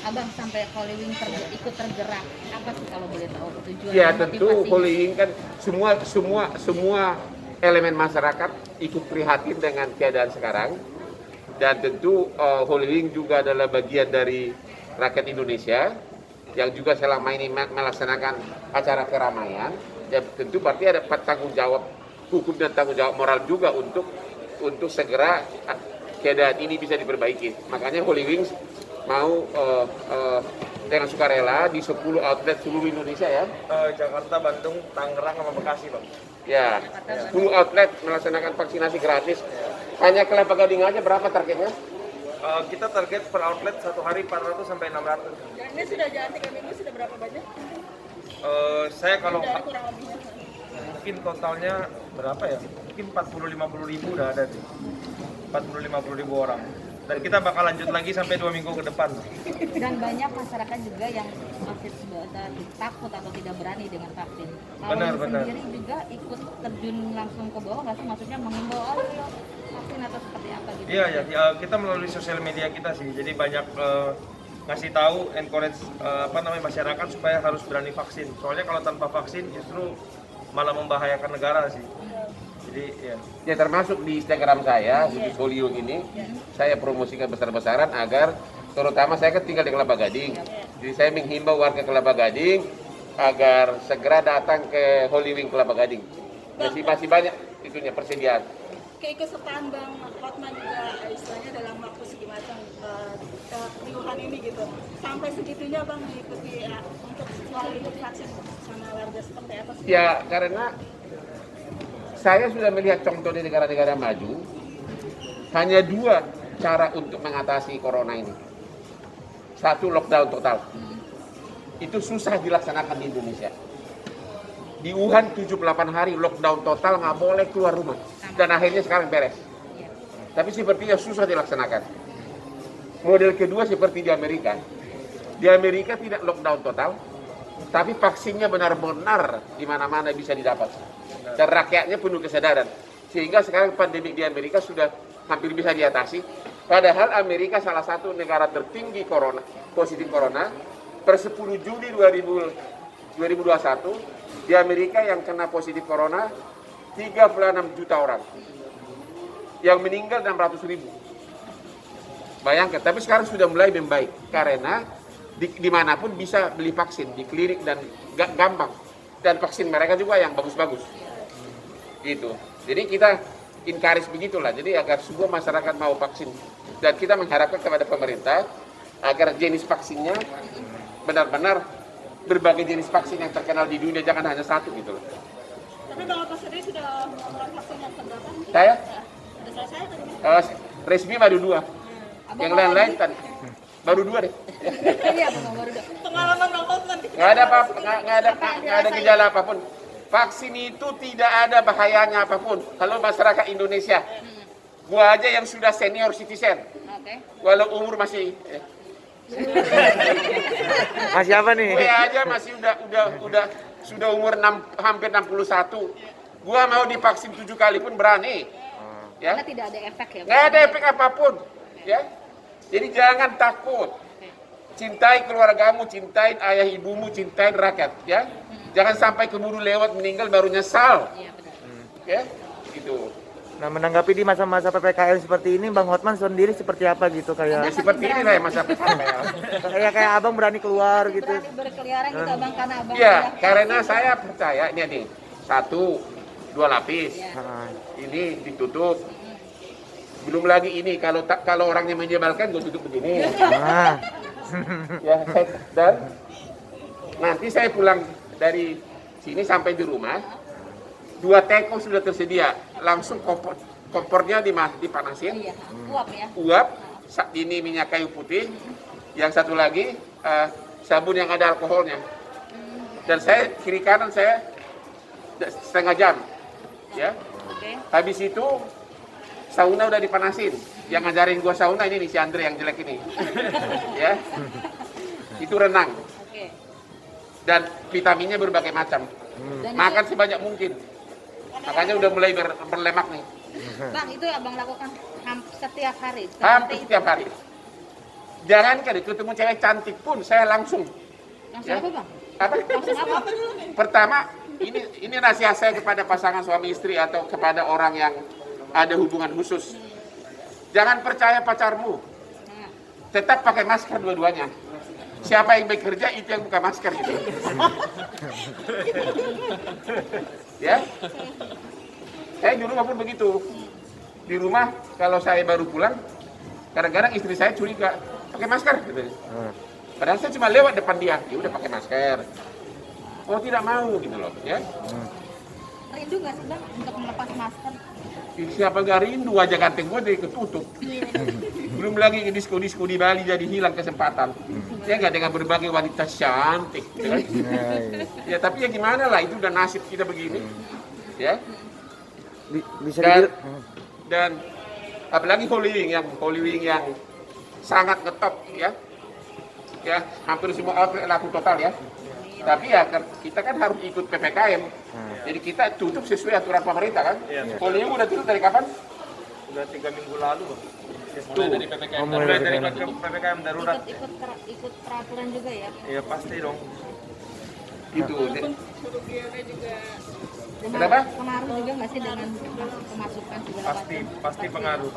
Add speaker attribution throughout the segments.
Speaker 1: Abang sampai Holy Wing ikut tergerak? Apa sih kalau boleh tahu tujuan
Speaker 2: Ya
Speaker 1: dan
Speaker 2: tentu
Speaker 1: motivasinya?
Speaker 2: Holy Wing kan semua elemen masyarakat ikut prihatin dengan keadaan sekarang, dan tentu Holy Wing juga adalah bagian dari rakyat Indonesia yang juga selama ini melaksanakan acara keramaian. Ya tentu berarti ada tanggung jawab hukum dan tanggung jawab moral juga untuk segera keadaan ini bisa diperbaiki. Makanya Holy Wings mau dengan sukarela di 10 outlet seluruh Indonesia ya.
Speaker 3: Jakarta, Bandung, Tangerang, sama Bekasi, Bang.
Speaker 2: Ya, 10 outlet melaksanakan vaksinasi gratis. Hanya Kelapa Gading aja berapa targetnya?
Speaker 3: Kita target per outlet satu hari 400 sampai 600.
Speaker 4: Dan ini sudah jalan 3 minggu, sudah berapa banyak?
Speaker 3: Saya kalau
Speaker 4: Dari kurang lebihnya.
Speaker 3: mungkin totalnya berapa ya? Mungkin 40-50 ribu udah ada sih. 40-50 ribu orang. Dan kita bakal lanjut lagi sampai 2 minggu ke depan.
Speaker 1: Dan banyak masyarakat juga yang masih takut atau tidak berani dengan vaksin. Kalau
Speaker 3: Benar,
Speaker 1: lu
Speaker 3: benar.
Speaker 1: sendiri juga ikut terjun langsung ke bawah nggak sih? Maksudnya mengimbau orang vaksin atau seperti apa gitu?
Speaker 3: Iya ya, kita melalui sosial media kita sih. Jadi banyak ngasih tahu, encourage masyarakat supaya harus berani vaksin. Soalnya kalau tanpa vaksin justru malah membahayakan negara sih. Jadi ya.
Speaker 2: Ya termasuk di Instagram saya, khusus Holy Wing ini, saya promosikan besar-besaran agar, terutama saya kan tinggal di Kelapa Gading. Jadi saya menghimbau warga Kelapa Gading agar segera datang ke Holy Wing Kelapa Gading. Masih banyak itunya persediaan.
Speaker 4: Keikutsertaan Bang Hotman juga istilahnya dalam waktu segi macam keriuhan ini gitu. Sampai segitunya Bang mengikuti untuk selalu ikut vaksin sama warga seperti apa sih?
Speaker 2: Ya karena saya sudah melihat contoh di negara-negara maju, hanya 2 cara untuk mengatasi corona ini. 1, lockdown total. Itu susah dilaksanakan di Indonesia. Di Wuhan 78 hari lockdown total, nggak boleh keluar rumah. Dan akhirnya sekarang beres. Tapi sepertinya susah dilaksanakan. Model kedua seperti di Amerika. Di Amerika tidak lockdown total, tapi vaksinnya benar-benar di mana-mana bisa didapat. Dan rakyatnya penuh kesadaran. Sehingga sekarang pandemi di Amerika sudah hampir bisa diatasi. Padahal Amerika salah satu negara tertinggi positif corona. Per 10 Juli 2021, di Amerika yang kena positif corona 36 juta orang. Yang meninggal 600 ribu. Bayangkan, tapi sekarang sudah mulai membaik. Karena dimanapun bisa beli vaksin, di klinik dan gampang. Dan vaksin mereka juga yang bagus-bagus. Gitu. Jadi kita encourage begitulah. Jadi agar semua masyarakat mau vaksin. Dan kita mengharapkan kepada pemerintah agar jenis vaksinnya benar-benar berbagai jenis vaksin yang terkenal di dunia, jangan hanya satu gitu loh.
Speaker 4: Tapi Bang Hotman sendiri sudah memulai vaksin yang keberapa?
Speaker 2: Saya?
Speaker 4: Sudah selesai tadi?
Speaker 2: Resmi baru 2. Yang lain-lain kan baru 2 deh.
Speaker 1: Iya, Bang, baru dong.
Speaker 4: Pengalaman Bang Hotman di
Speaker 2: Nggak ada apa-apa, nggak ada gejala apapun. Vaksin itu tidak ada bahayanya apapun. Kalau masyarakat Indonesia, gua aja yang sudah senior citizen,
Speaker 1: Oke.
Speaker 2: walau umur masih
Speaker 5: Masih apa nih?
Speaker 2: gue aja masih sudah umur hampir 61. Gua mau divaksin 7 kali pun berani. Ya.
Speaker 1: Karena tidak ada efek ya, Bang?
Speaker 2: Nggak ada efek apapun. Ya. Jadi jangan takut. Cintai keluargamu, cintai ayah ibumu, cintai rakyat. Ya. Jangan sampai keburu lewat meninggal baru nyesal.
Speaker 1: Iya, benar.
Speaker 2: Ya. Gitu.
Speaker 5: Nah, menanggapi di masa-masa PPKM seperti ini, Bang Hotman sendiri seperti apa gitu?
Speaker 2: Ya,
Speaker 5: Kayak
Speaker 2: seperti ini lah ya masa PPKM.
Speaker 5: kayak abang berani keluar gitu.
Speaker 1: Berani berkeliaran gitu, Bang, karena Abang
Speaker 2: Ya,
Speaker 1: sudah
Speaker 2: karena
Speaker 1: vaksin.
Speaker 2: saya percaya ini nih, 1, 2 lapis.
Speaker 1: Ya.
Speaker 5: Nah,
Speaker 2: Ini ditutup. Belum lagi ini kalau orangnya menyebalkan gue tutup begini.
Speaker 5: nah.
Speaker 2: Ya, dan nanti saya pulang dari sini sampai di rumah, 2 teko sudah tersedia, langsung kompornya dipanasin,
Speaker 1: Iya, uap ya.
Speaker 2: uap, ini minyak kayu putih, yang satu lagi sabun yang ada alkoholnya. Dan saya kiri kanan saya setengah jam, ya.
Speaker 1: Oke.
Speaker 2: Habis itu sauna udah dipanasin. Yang ngajarin gua sauna ini nih si Andre yang jelek ini, ya. Itu renang.
Speaker 1: Oke.
Speaker 2: Dan vitaminnya berbagai macam.
Speaker 1: Dan
Speaker 2: Makan sebanyak mungkin. Makanya udah mulai berlemak nih.
Speaker 1: Bang, itu Abang lakukan setiap hari.
Speaker 2: Hampir setiap hari. Jangan kan ketemu cewek cantik pun saya langsung.
Speaker 1: Langsung
Speaker 2: Ya.
Speaker 1: apa bang?
Speaker 2: Apa?
Speaker 1: Langsung apa?
Speaker 2: Pertama, ini nasihat saya kepada pasangan suami istri atau kepada orang yang ada hubungan khusus. Jangan percaya pacarmu.
Speaker 1: Nah,
Speaker 2: Tetap pakai masker dua-duanya. Siapa yang bekerja itu yang buka masker gitu. Ya. Saya di rumah pun begitu. Di rumah kalau saya baru pulang, kadang-kadang istri saya curiga, pakai masker gitu. Padahal saya cuma lewat depan dia, ya udah pakai masker. Oh tidak mau gitu loh, ya.
Speaker 1: rindu nggak sih bang untuk melepas masker?
Speaker 2: Siapa gak rindu, wajah ganteng gue jadi ketutup. Belum lagi disko-disko di Bali jadi hilang kesempatan. Ya nggak dengan berbagai wanita cantik. Gitu kan? Ya tapi ya gimana lah, itu udah nasib kita begini. Ya.
Speaker 5: Bisa
Speaker 2: Dan,
Speaker 5: dibilang
Speaker 2: dan apalagi Holy Wing yang sangat ngetop ya. Ya, hampir semua outlet laku total ya. Tapi ya kita kan harus ikut PPKM. Jadi kita tutup sesuai aturan pemerintah kan.
Speaker 3: Iya.
Speaker 2: Holy Wing udah tutup dari kapan?
Speaker 3: Udah 3 minggu lalu, Bang.
Speaker 2: Mulai
Speaker 3: dari PPKM.
Speaker 5: mulai
Speaker 3: Mulai
Speaker 5: dari
Speaker 3: dari PPKM darurat.
Speaker 1: Ikut peraturan juga ya?
Speaker 3: Iya pasti dong.
Speaker 2: Itu.
Speaker 4: Kerugiannya juga
Speaker 2: Kenapa?
Speaker 1: Pengaruh juga nggak sih dengan pemasukan segala
Speaker 3: Pasti pengaruh.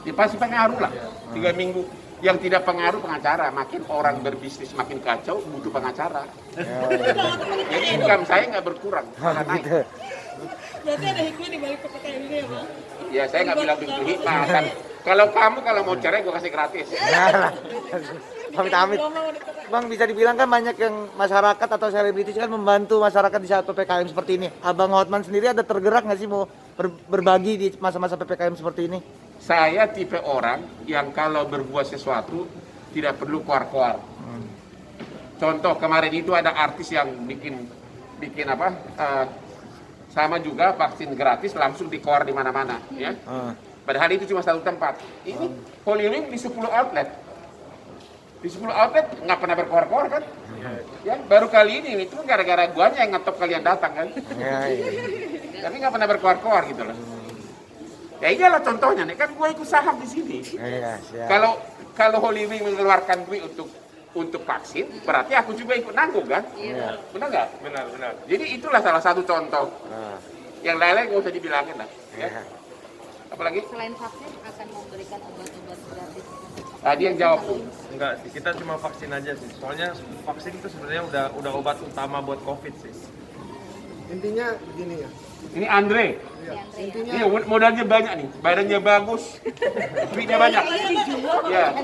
Speaker 2: Ya, pasti pengaruh lah. 3 minggu. Yang tidak pengaruh pengacara. Makin orang berbisnis makin kacau, butuh pengacara. Jadi income saya nggak berkurang, malah naik.
Speaker 5: gitu.
Speaker 4: berarti ada hikmah di balik PPKM ini ya Bang?
Speaker 2: Ya saya nggak bilang begitu hikmah. Kan. Kalau mau cerai gue kasih gratis.
Speaker 5: Amit-amit. Bang, bisa dibilang kan banyak yang masyarakat atau selebritis kan membantu masyarakat di saat PPKM seperti ini. Abang Hotman sendiri ada tergerak nggak sih mau berbagi di masa-masa PPKM seperti ini?
Speaker 2: Saya tipe orang yang kalau berbuat sesuatu tidak perlu keluar-keluar. Contoh kemarin itu ada artis yang bikin apa? Sama juga vaksin gratis langsung dikeluar di mana-mana, ya. Padahal itu cuma satu tempat. Ini Holy Wing di 10 outlet. Di 10 outlet nggak pernah berkeluar-keluar kan? Ya, baru kali ini itu gara-gara guanya yang ngetop kalian datang kan. Tapi nggak pernah berkeluar-keluar gitu loh. Ya iyalah contohnya nih kan gua ikut saham di sini.
Speaker 5: Iya, siap.
Speaker 2: Kalau Holy Wing mengeluarkan duit untuk vaksin, berarti aku juga ikut nanggung kan?
Speaker 5: Iya.
Speaker 2: Benar nggak?
Speaker 3: Benar.
Speaker 2: Jadi itulah salah satu contoh. Yang lain-lain nggak usah dibilangin lah. Ya. Apalagi
Speaker 1: Selain vaksin akan memberikan obat-obat gratis.
Speaker 2: tadi yang jawab tuh.
Speaker 3: Enggak sih, kita cuma vaksin aja sih. Soalnya vaksin itu sebenarnya udah obat utama buat COVID sih.
Speaker 6: Intinya begini ya.
Speaker 2: Ini Andre.
Speaker 6: Intinya
Speaker 2: Ini modalnya banyak nih, badannya bagus, duitnya banyak. Ya.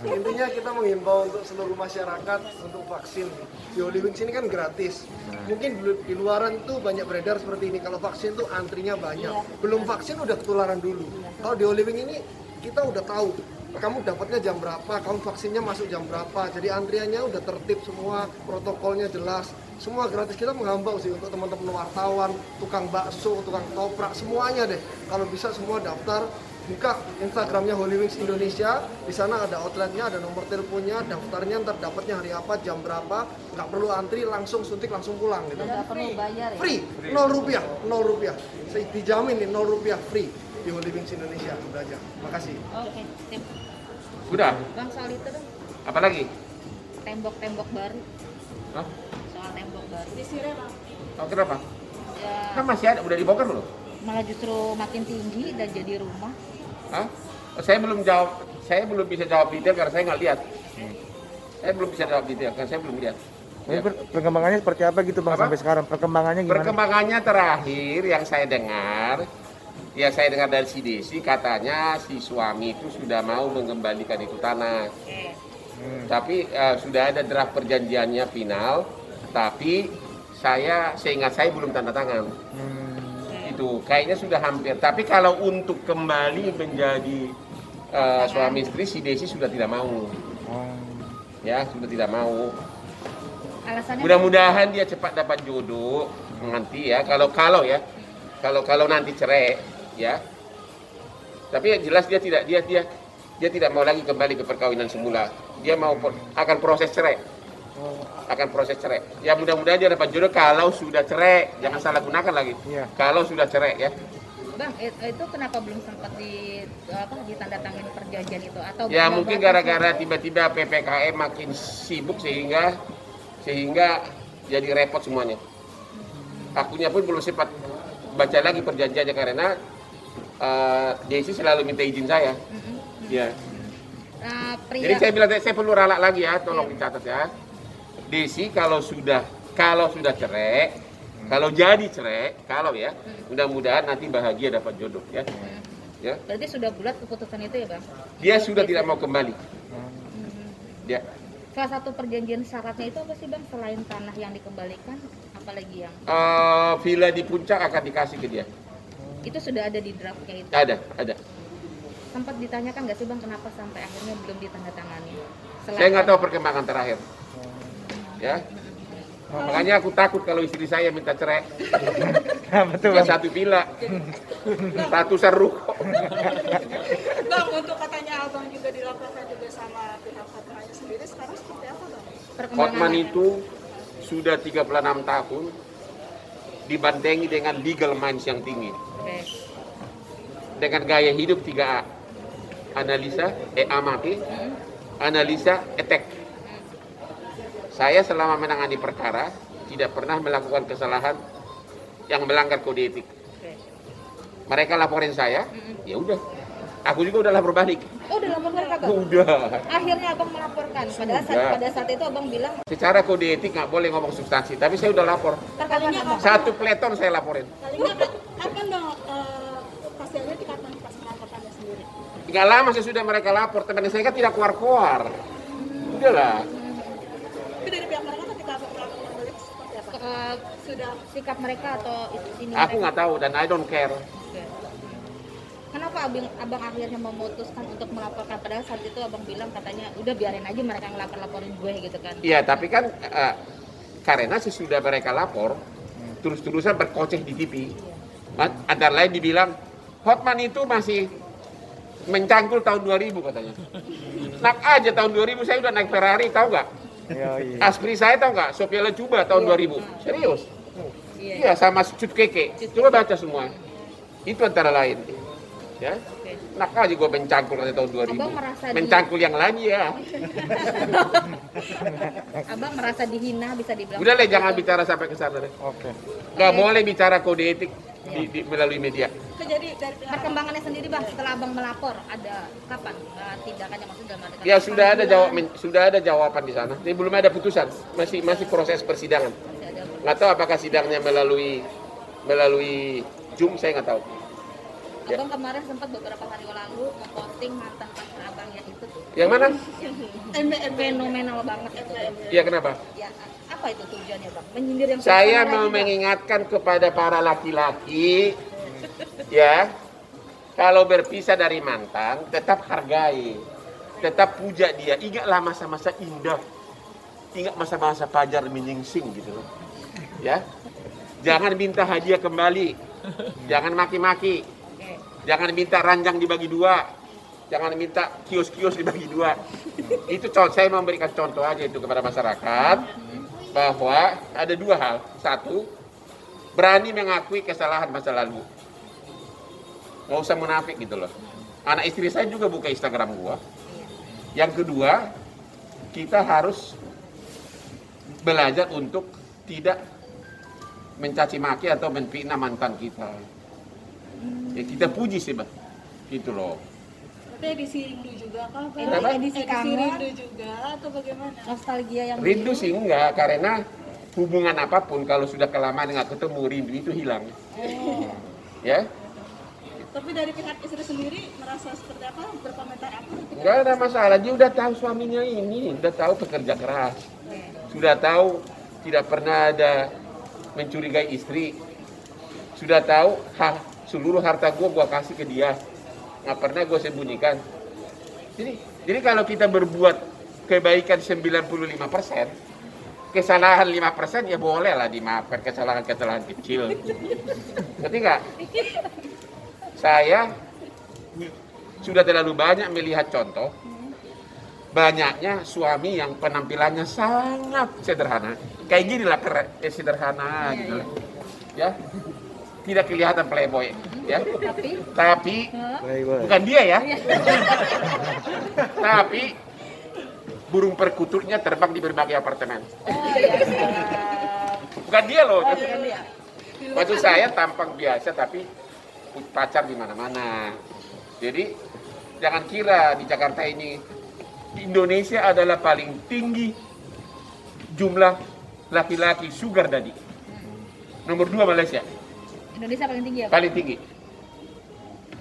Speaker 6: intinya kita menghimbau untuk seluruh masyarakat untuk vaksin. Di Holy Wings ini kan gratis. Mungkin di luaran tuh banyak beredar seperti ini. Kalau vaksin tuh antrinya banyak. Belum vaksin udah ketularan dulu. Kalau di Holy Wing ini kita udah tahu kamu dapatnya jam berapa, kamu vaksinnya masuk jam berapa. Jadi antriannya udah tertib semua, protokolnya jelas. Semua gratis. Kita menghambau sih untuk teman-teman wartawan, tukang bakso, tukang toprak, semuanya deh. Kalau bisa semua daftar, buka Instagramnya Holy Wings Indonesia. Di sana ada outletnya, ada nomor teleponnya, daftarnya ntar dapatnya hari apa, jam berapa. Nggak perlu antri, langsung suntik, langsung pulang gitu.
Speaker 1: Nggak perlu bayar ya?
Speaker 6: Free, 0 rupiah, 0 rupiah. Saya dijamin nih 0 rupiah free di Holy Wings Indonesia. Udah aja. Makasih.
Speaker 1: Oke, sip.
Speaker 2: Sudah.
Speaker 1: Bang soal itu dong,
Speaker 2: Apalagi?
Speaker 1: tembok-tembok baru.
Speaker 2: Hah?
Speaker 1: Soal tembok baru.
Speaker 4: Disirem Bang.
Speaker 2: Oh, kenapa?
Speaker 1: Ya,
Speaker 2: Kan masih ada, udah dibongkar belum?
Speaker 1: malah justru makin tinggi dan jadi rumah.
Speaker 2: Hah? Saya belum bisa jawab detail karena saya nggak lihat. Saya belum bisa jawab detail karena saya belum lihat.
Speaker 5: Ini perkembangannya seperti apa gitu Bang
Speaker 2: Apa?
Speaker 5: sampai sekarang? Perkembangannya gimana?
Speaker 2: Perkembangannya terakhir yang saya dengar dari si Desi katanya si suami itu sudah mau mengembalikan itu tanah.
Speaker 1: Oke.
Speaker 2: Tapi sudah ada draft perjanjiannya final, tapi seingat saya belum tanda tangan. Itu kayaknya sudah hampir. Tapi kalau untuk kembali menjadi suami istri si Desi sudah tidak mau. Ya, sudah tidak mau.
Speaker 1: Alasannya
Speaker 2: Mudah-mudahan dia cepat dapat jodoh nanti ya. Kalau nanti cerai ya. Tapi yang jelas dia tidak mau lagi kembali ke perkawinan semula. Dia akan proses cerai. Ya mudah-mudahan dia dapat jodoh kalau sudah cerai. Jangan salah gunakan lagi.
Speaker 5: Iya.
Speaker 2: Kalau sudah cerai ya.
Speaker 1: Bang, itu kenapa belum sempat ditandatangani perjanjian itu atau
Speaker 2: Ya
Speaker 1: belum
Speaker 2: mungkin
Speaker 1: berapa
Speaker 2: gara-gara tiba-tiba PPKM makin sibuk sehingga jadi repot semuanya. Akunya pun belum sempat baca lagi perjanjiannya karena Desi selalu minta izin saya. Ya.
Speaker 1: pria
Speaker 2: Jadi saya bilang saya perlu ralat lagi ya, tolong dicatat ya. Desi kalau sudah cerai, kalau jadi cerai, mudah-mudahan nanti bahagia dapat jodoh ya. Ya.
Speaker 1: berarti sudah bulat keputusan itu ya Bang?
Speaker 2: Dia sudah tidak mau kembali. Ya.
Speaker 1: Salah satu perjanjian syaratnya itu apa sih Bang, selain tanah yang dikembalikan, apalagi yang
Speaker 2: Villa di puncak akan dikasih ke dia.
Speaker 1: itu sudah ada di draftnya itu?
Speaker 2: Ada.
Speaker 1: Sempat ditanyakan nggak sih Bang kenapa sampai akhirnya belum ditandatangani?
Speaker 2: Saya nggak tahu perkembangan terakhir. Ya. Makanya aku takut kalau istri saya minta cerai.
Speaker 5: Betul,
Speaker 2: Cuma
Speaker 5: Bang.
Speaker 2: satu villa, ratusan ruko.
Speaker 4: Bang, untuk katanya abang juga dilaporkan juga sama pihak Hotman sendiri, sekarang seperti apa Bang?
Speaker 1: Perkembangannya.
Speaker 2: Hotman itu sudah 36 tahun dibandengi dengan legal minds yang tinggi.
Speaker 1: Oke.
Speaker 2: Dengan gaya hidup 3A. Analisa, amati, analisa, attack. Saya selama menangani perkara tidak pernah melakukan kesalahan yang melanggar kode etik.
Speaker 1: Oke.
Speaker 2: Mereka laporin saya, ya udah. Aku juga udah lapor balik.
Speaker 1: Oh, udah lapor mereka Bang?
Speaker 2: Udah.
Speaker 1: Akhirnya Abang melaporkan. Padahal
Speaker 2: Sudah.
Speaker 1: pada saat itu Abang bilang
Speaker 2: Secara kode etik nggak boleh ngomong substansi, tapi saya udah lapor.
Speaker 1: terkadang Abang.
Speaker 2: Satu peleton saya laporin.
Speaker 4: Palingnya kapan Bang hasilnya di kapan pas melaporkannya sendiri?
Speaker 2: Nggak lama sesudah mereka lapor, teman saya kan tidak keluar-keluar. Udahlah.
Speaker 4: Tapi dari pihak mereka ketika abang melaporkan balik seperti apa? Sudah
Speaker 1: Sikap mereka atau ini
Speaker 2: Aku
Speaker 1: mereka?
Speaker 2: nggak tahu dan I don't care.
Speaker 1: Oke. Kenapa abang akhirnya memutuskan untuk melaporkan padahal saat itu abang bilang katanya udah biarin aja mereka ngelapor-laporin gue gitu kan?
Speaker 2: Iya, tapi kan karena sesudah mereka lapor, terus-terusan berkoceh di TV. Antara lain dibilang, Hotman itu masih mencangkul tahun 2000 katanya. Nak aja tahun 2000 saya udah naik Ferrari, tahu nggak? Aspri saya tahu nggak? Sofia Lacuba tahun 2000. Serius? Iya, sama Cut Keke. Coba baca semua. Itu antara lain. Ya.
Speaker 1: Oke.
Speaker 2: Nak aja gue mencangkul katanya tahun 2000.
Speaker 1: Abang merasa
Speaker 2: Mencangkul yang lain ya.
Speaker 1: Abang merasa dihina bisa dibilang.
Speaker 2: Udah lah, jangan bicara sampai ke sana deh.
Speaker 5: Oke.
Speaker 2: Nggak boleh bicara kode etik melalui media.
Speaker 4: jadi dari pihak
Speaker 1: Perkembangannya sendiri Bang setelah abang melapor ada kapan tindakannya maksudnya dalam arti
Speaker 2: Ya
Speaker 1: kata
Speaker 2: sudah ada jawaban di sana. Tapi belum ada putusan. Masih proses persidangan.
Speaker 1: masih ada.
Speaker 2: Nggak tahu apakah sidangnya melalui Zoom, saya nggak tahu. Ya.
Speaker 1: Abang kemarin sempat beberapa hari lalu memposting mantan pacar abang yang itu tuh.
Speaker 2: Yang mana?
Speaker 1: Fenomenal banget itu.
Speaker 2: Iya, kenapa?
Speaker 1: Ya, apa itu tujuannya Bang? Menyindir yang
Speaker 2: Saya
Speaker 1: pertama
Speaker 2: mau
Speaker 1: lagi, Bang.
Speaker 2: mengingatkan kepada para laki-laki, ya, kalau berpisah dari mantan, tetap hargai, tetap puja dia. Ingatlah masa-masa indah, ingat masa-masa Fajar menyingsing gitu loh, ya. Jangan minta hadiah kembali, jangan maki-maki,
Speaker 1: Oke.
Speaker 2: jangan minta ranjang dibagi dua, jangan minta kios-kios dibagi dua. Itu saya memberikan contoh aja itu kepada masyarakat. Bahwa ada dua hal. Satu, berani mengakui kesalahan masa lalu. Nggak usah munafik gitu loh. Anak istri saya juga buka Instagram gua. Yang kedua, kita harus belajar untuk tidak mencaci maki atau menfitnah mantan kita. Ya, kita puji sih, Bang. Gitu loh.
Speaker 4: Tapi edisi rindu juga kah? Bang?
Speaker 2: Kenapa?
Speaker 1: Edisi kangen.
Speaker 4: rindu juga atau bagaimana?
Speaker 1: Nostalgia yang
Speaker 2: Rindu sih enggak, karena hubungan apapun kalau sudah kelamaan nggak ketemu, rindu itu hilang. Ya,
Speaker 4: Tapi dari pihak istri sendiri merasa seperti apa? Berkomentar apa?
Speaker 2: nggak ada masalah. Dia udah tahu suaminya ini, udah tahu pekerja keras, sudah tahu tidak pernah ada mencurigai istri, sudah tahu seluruh harta gua kasih ke dia, nggak pernah gue sembunyikan. Jadi kalau kita berbuat kebaikan 95%, kesalahan 5% ya boleh lah dimaafkan, kesalahan-kesalahan kecil. Ngerti nggak? Saya sudah terlalu banyak melihat contoh, banyaknya suami yang penampilannya sangat sederhana. Kayak gini lah, sederhana gitu. Ya. tidak kelihatan playboy, ya. Tapi
Speaker 5: Playboy.
Speaker 2: bukan dia ya. Tapi burung perkututnya terbang di berbagai apartemen.
Speaker 1: Oh iya.
Speaker 2: Bukan dia loh.
Speaker 1: Bukan dia.
Speaker 2: Maksud saya tampang biasa tapi pacar di mana-mana. Jadi jangan kira di Jakarta ini Indonesia adalah paling tinggi jumlah laki-laki sugar daddy. Nomor 2 Malaysia.
Speaker 1: Indonesia paling tinggi ya? Pak?
Speaker 2: Paling tinggi.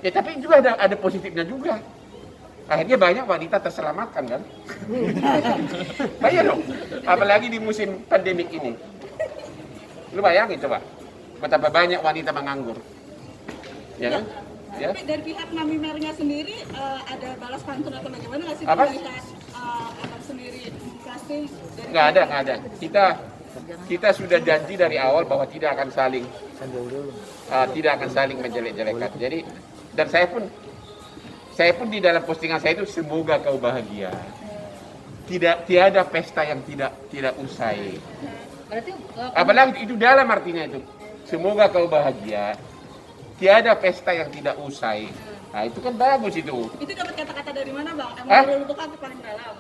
Speaker 2: Ya tapi juga ada positifnya juga. Akhirnya banyak wanita terselamatkan kan. Banyak dong. Apalagi di musim pandemik ini. Lu bayangin coba. Betapa banyak wanita menganggur. Ya kan? Ya.
Speaker 4: Tapi dari pihak Mamimernya sendiri ada balas pantun atau bagaimana nggak sih?
Speaker 2: Apa?
Speaker 4: Melihat abang sendiri casting dari
Speaker 2: Nggak ada. Kita sudah janji dari awal bahwa tidak akan saling menjelek-jelekan. Jadi dan saya pun di dalam postingan saya itu semoga kau bahagia. Tiada pesta yang tidak usai.
Speaker 1: Berarti
Speaker 2: Apalagi itu dalam artinya itu. Semoga kau bahagia. Tiada pesta yang tidak usai. Nah, itu kan bagus itu.
Speaker 4: itu dapat kata-kata dari mana bang? Emang
Speaker 2: Hah?
Speaker 4: dari lubuk hati paling dalam.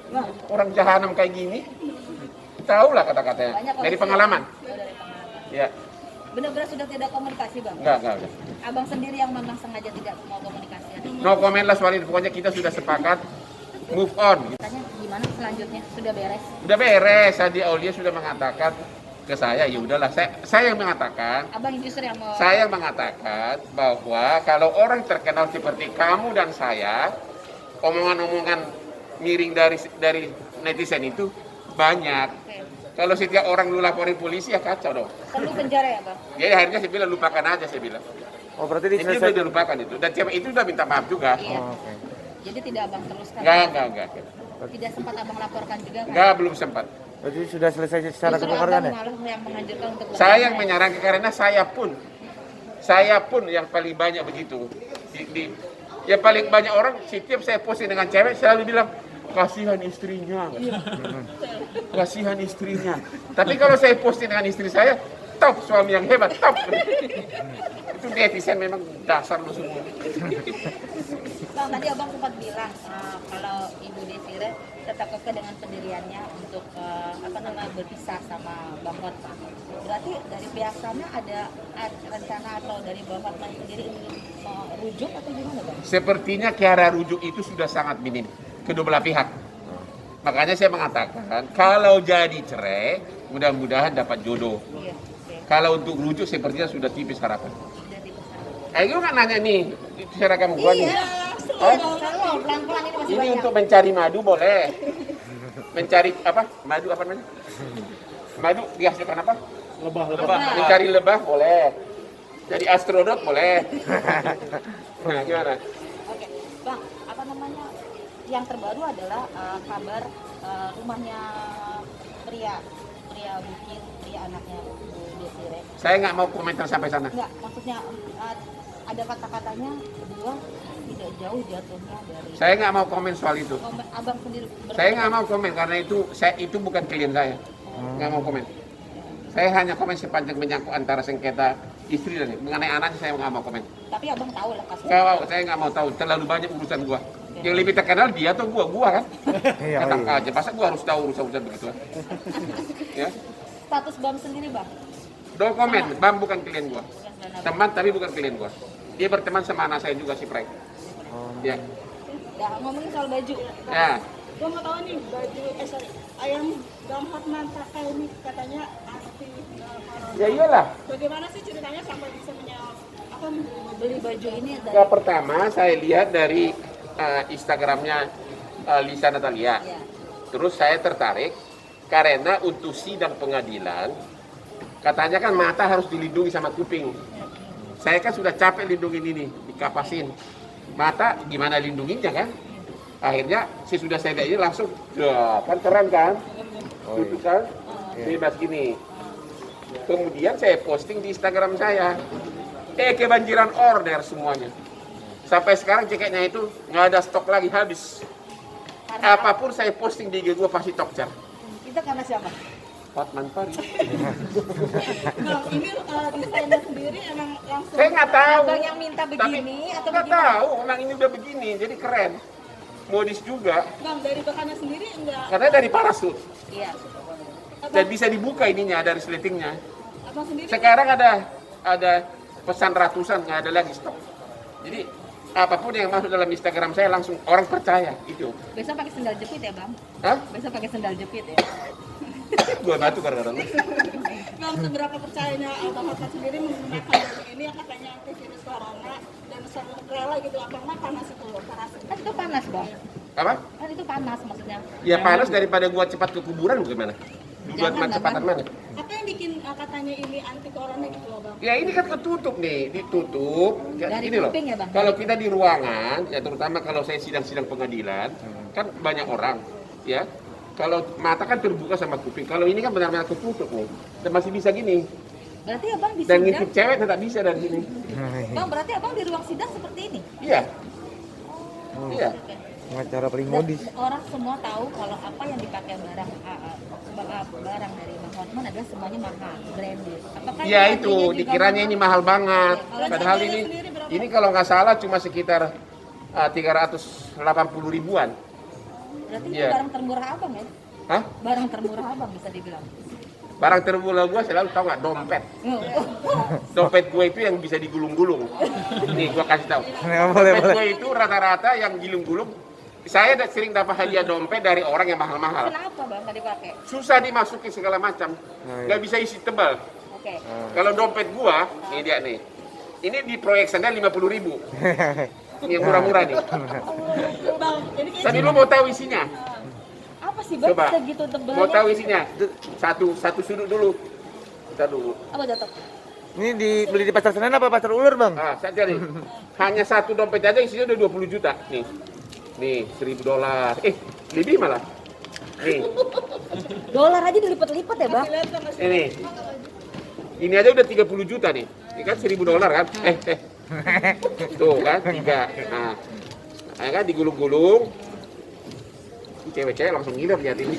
Speaker 2: Nah, orang jahanam kayak gini, tahulah kata-katanya
Speaker 1: banyak
Speaker 2: dari
Speaker 1: orang-
Speaker 2: pengalaman.
Speaker 1: Oh, dari pengalaman.
Speaker 2: Ya,
Speaker 1: Benar-benar sudah tidak komunikasi bang?
Speaker 2: enggak.
Speaker 1: Abang sendiri yang memang sengaja tidak mau komunikasi.
Speaker 2: No comment lah soal itu. Pokoknya kita sudah sepakat move on.
Speaker 1: Tanya gimana selanjutnya? Sudah beres?
Speaker 2: Udah beres. Sadi Aulia sudah mengatakan ke saya, ya udahlah. Saya yang mengatakan.
Speaker 1: Abang justru yang mau.
Speaker 2: Saya mengatakan bahwa kalau orang terkenal seperti kamu dan saya, omongan-omongan miring dari netizen itu banyak.
Speaker 1: Oke.
Speaker 2: Kalau setiap orang lu laporin polisi ya kacau dong.
Speaker 1: Perlu penjara ya bang?
Speaker 2: Jadi akhirnya saya bilang lupakan aja saya bilang.
Speaker 5: Oh, berarti
Speaker 2: Ini udah
Speaker 5: diselesaikan.
Speaker 2: dilupakan itu. Dan cewek itu udah minta maaf juga.
Speaker 1: Iya.
Speaker 5: Oh, oke.
Speaker 1: Jadi tidak abang teruskan?
Speaker 2: Enggak.
Speaker 1: Tidak sempat abang laporkan juga kan?
Speaker 2: Enggak, belum sempat.
Speaker 5: Berarti sudah selesai secara
Speaker 1: Justru
Speaker 5: kekeluargaan
Speaker 1: abang
Speaker 5: ya?
Speaker 1: malah yang menganjurkan untuk
Speaker 2: Saya yang
Speaker 1: bercerai.
Speaker 2: menyarankan karena saya pun yang paling banyak begitu. Ya paling banyak orang setiap saya posting dengan cewek selalu bilang kasihan istrinya. Kasihan istrinya. Tapi kalau saya posting dengan istri saya, top suami yang hebat, top. Itu netizen memang dasar lu semua.
Speaker 1: Bang, tadi abang sempat bilang kalau Ibu Desire tetap kekeh dengan pendiriannya untuk berpisah sama Bang Hotman. Berarti dari pihak sana ada rencana atau dari Bang Hotman sendiri untuk rujuk atau gimana bang?
Speaker 2: Sepertinya cara rujuk itu sudah sangat minim kedua belah pihak. Makanya saya mengatakan kalau jadi cerai, mudah-mudahan dapat jodoh.
Speaker 1: Iya, oke.
Speaker 2: Kalau untuk rujuk sepertinya sudah tipis harapan.
Speaker 1: Sudah dipesan.
Speaker 2: Lu kan nanya nih, itu seragam gua nih.
Speaker 1: Iya, selalu pelan-pelan ini masih
Speaker 2: Ini
Speaker 1: banyak.
Speaker 2: untuk mencari madu boleh. Mencari apa? Madu apa namanya? Madu dihasilkan apa?
Speaker 3: Lebah.
Speaker 2: Mencari lebah boleh. Jadi astronot boleh. Nah, gimana?
Speaker 1: Oke, bang, apa namanya? Yang terbaru adalah kabar rumahnya pria Bukit, pria anaknya Bu Desire.
Speaker 2: Saya nggak mau komentar sampai sana.
Speaker 1: Enggak, maksudnya ada kata-katanya berdua tidak jauh jatuhnya dari.
Speaker 2: Saya nggak mau komen soal itu.
Speaker 1: Abang sendiri.
Speaker 2: Saya nggak mau komen karena itu bukan klien saya. Nggak mau komen. Saya hanya komen sepanjang menyangkut antara sengketa istri dan mengenai anaknya saya nggak mau komen.
Speaker 1: Tapi abang tahu lah kasusnya.
Speaker 2: Nggak mau, saya nggak mau tahu. Terlalu banyak urusan gua. Yang lebih terkenal dia atau gua kan?
Speaker 5: Iya,
Speaker 2: Enak
Speaker 5: iya.
Speaker 2: aja. Masa gua harus tahu urusan-urusan begitu? Ya.
Speaker 1: Status bang sendiri bang.
Speaker 2: No comment. Bam bukan klien gua.
Speaker 1: Bukan selain abang.
Speaker 2: Teman tapi bukan klien gua. Dia berteman sama anak saya juga si Frank. Ya.
Speaker 1: Ya, ngomongin soal baju.
Speaker 2: Ya.
Speaker 4: Gue mau tahu nih baju ayam Bang Hotman pakai ini katanya anti corona.
Speaker 2: Ya iyalah.
Speaker 4: Bagaimana sih ceritanya sampai bisa
Speaker 1: Beli baju ini dari.
Speaker 2: Yang pertama saya lihat dari Instagramnya Lisa Natalia.
Speaker 1: Ya.
Speaker 2: Terus saya tertarik karena untuk sidang pengadilan katanya kan mata harus dilindungi sama kuping. Saya kan sudah capek lindungin ini, dikapasin. Mata gimana lindunginya kan? Akhirnya sudah saya lihat ini langsung, ya kan keren kan? Tutup kan? Bebas gini. Kemudian saya posting di Instagram saya. Kebanjiran order semuanya. Sampai sekarang jaketnya itu nggak ada stok lagi, habis. Apapun saya posting di IG gue pasti tokcer.
Speaker 1: Itu karena siapa?
Speaker 2: Hotman Paris.
Speaker 4: Bang, ini desainnya sendiri emang langsung.
Speaker 2: Saya nggak tahu.
Speaker 1: Abang yang minta begini atau
Speaker 2: nggak
Speaker 1: bagaimana?
Speaker 2: tahu, memang ini udah begini, jadi keren. Modis juga,
Speaker 4: Bang, dari bahannya sendiri enggak.
Speaker 2: karena dari parasut
Speaker 1: Iya.
Speaker 2: dan bisa dibuka ininya dari sletingnya.
Speaker 4: Abang sendiri
Speaker 2: Sekarang ada pesan ratusan, nggak ada lagi stok. Jadi apapun yang masuk dalam Instagram saya langsung orang percaya itu.
Speaker 1: Besok pakai sendal jepit ya, Bang?
Speaker 2: Hah?
Speaker 1: Besok pakai sendal jepit ya.
Speaker 2: Gua batu kadang-kadang.
Speaker 4: Bang, seberapa percayanya Abang Hotman sendiri menggunakan baju ini yang katanya antivirus corona dan selalu rela gitu. Abang mah panas itu loh, parasut.
Speaker 1: Kan itu panas, Bang.
Speaker 2: Apa?
Speaker 1: Kan itu panas maksudnya.
Speaker 2: Ya panas daripada gua cepat ke kuburan bagaimana? Duluan
Speaker 1: Jangan,
Speaker 2: cepatan
Speaker 1: Bang.
Speaker 2: mana?
Speaker 4: Apa yang bikin katanya ini anti corona gitu loh, Bang?
Speaker 2: Ya ini kan ketutup nih, ditutup. Ya,
Speaker 1: Dari
Speaker 2: ini loh.
Speaker 1: kuping ya, Bang?
Speaker 2: Kalau kita di ruangan, ya terutama kalau saya sidang-sidang pengadilan, kan banyak orang, ya. Kalau mata kan terbuka sama kuping. Kalau ini kan benar-benar ketutup nih. Dan masih bisa gini.
Speaker 1: Berarti Abang di
Speaker 2: Dan
Speaker 1: sidang,
Speaker 2: ngintip cewek tetap bisa dari sini.
Speaker 1: Bang, berarti Abang di ruang sidang seperti ini.
Speaker 2: Iya. Iya.
Speaker 5: Pengacara paling
Speaker 1: Dan
Speaker 5: modis.
Speaker 1: orang semua tahu kalau apa yang dipakai barang dari Bang Hotman adalah semuanya mahal, branded. Apakah
Speaker 2: Iya
Speaker 1: ini
Speaker 2: itu,
Speaker 1: harganya juga
Speaker 2: dikiranya ini mahal banget.
Speaker 1: Kalau
Speaker 2: Padahal
Speaker 4: harganya
Speaker 2: ini
Speaker 4: sendiri berapa?
Speaker 2: ini kalau nggak salah cuma sekitar 380 ribuan.
Speaker 1: Berarti ini
Speaker 2: Iya.
Speaker 1: barang termurah Abang ya?
Speaker 2: Hah?
Speaker 1: Barang termurah Abang bisa dibilang.
Speaker 2: Barang termurah gua selalu tahu nggak dompet. Dompet gue itu yang bisa digulung-gulung. Nih gua kasih tahu.
Speaker 5: Boleh,
Speaker 2: Dompet
Speaker 5: boleh.
Speaker 2: gue itu rata-rata yang gulung-gulung. Saya sering dapat hadiah dompet dari orang yang mahal-mahal.
Speaker 1: Kenapa Bang tadi pakai?
Speaker 2: Susah dimasukin segala macam.
Speaker 5: iya.
Speaker 2: Nggak bisa isi tebal.
Speaker 1: Oke.
Speaker 2: Kalau dompet gua, ini dia nih. Ini di proyeksannya 50 ribu. Ini yang murah-murah nih.
Speaker 4: Bang, ini kayak
Speaker 2: Tapi lu mau tahu isinya?
Speaker 1: Apa sih Bang
Speaker 2: Coba.
Speaker 1: segitu tebalnya?
Speaker 2: Mau tahu isinya? Satu sudut dulu. Kita dulu.
Speaker 1: Apa jatuh?
Speaker 5: Ini dibeli di pasar Senen apa pasar Ular, Bang?
Speaker 2: Ah, saya cari. Hanya satu dompet aja isinya udah 20 juta. Nih. Nih, $1.000. Lebih malah. Nih,
Speaker 1: Dolar aja dilipat-lipat ya Bang?
Speaker 4: lihat Bang, masih
Speaker 2: ini. Ini aja udah 30 juta nih. Ini kan $1.000 kan? Tuh kan, 3. Nah, kan digulung-gulung. Cewek-cewek langsung ngiler lihat ini.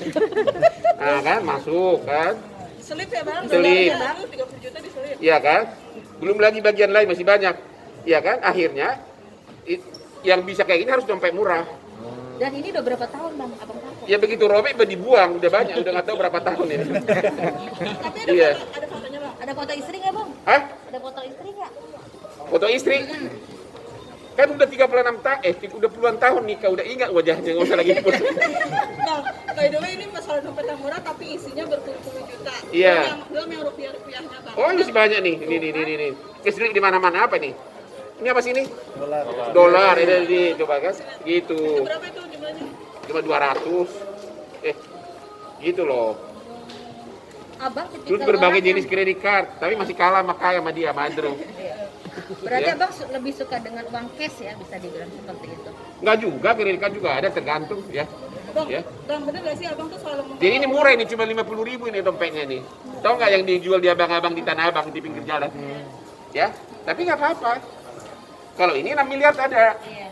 Speaker 2: Nah kan, masuk kan.
Speaker 4: selip ya Bang,
Speaker 2: Selip.
Speaker 4: dolarnya Bang, 30 juta diselip.
Speaker 2: Iya kan? Belum lagi bagian lain masih banyak. Iya kan? Akhirnya yang bisa kayak gini harus dompet murah.
Speaker 1: Dan ini udah berapa tahun Bang Abang pakai?
Speaker 2: Ya begitu robek dibuang, udah banyak, udah nggak tahu berapa tahun ini.
Speaker 4: Tapi ada
Speaker 2: Iya.
Speaker 4: ada fotonya Bang.
Speaker 1: Ada foto istri nggak Bang?
Speaker 2: Hah?
Speaker 1: Ada foto istri nggak?
Speaker 2: Foto istri? Kan udah 36 tahun, udah puluhan tahun nikah, udah ingat wajahnya, nggak usah lagi pun.
Speaker 4: Bang, by the way ini masalah dompet yang murah tapi isinya berpuluh-puluh juta.
Speaker 2: Iya.
Speaker 4: Belum yang rupiah-rupiahnya Bang.
Speaker 2: Oh masih banyak nih, ini. Istri di mana-mana apa nih? Ini apa sih ini? Dolar, ini coba kan, gitu.
Speaker 4: Berapa itu jumlahnya?
Speaker 2: Cuma 200. Gitu loh.
Speaker 1: Abang
Speaker 2: Terus
Speaker 1: tipikal
Speaker 2: berbagai
Speaker 1: orang
Speaker 2: jenis kredit card, tapi masih kalah sama kaya sama dia, sama Andrew.
Speaker 1: Berarti
Speaker 2: Ya.
Speaker 1: Abang lebih suka dengan uang cash ya, bisa dibilang seperti itu.
Speaker 2: Enggak juga, kredit card juga ada, tergantung ya.
Speaker 4: Bang,
Speaker 2: Ya.
Speaker 4: Bang bener gak sih Abang tuh selalu
Speaker 2: Jadi ini murah ini, cuma 50 ribu ini dompetnya nih. Tahu nggak yang dijual di abang-abang di Tanah Abang di pinggir jalan? Ya, tapi nggak apa-apa. Kalau ini 6 miliar ada.
Speaker 1: Iya.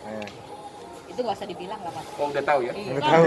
Speaker 1: Itu gak usah dibilang lah Pak.
Speaker 2: Oh udah tahu ya.
Speaker 1: Iya.
Speaker 5: Nggak tahu.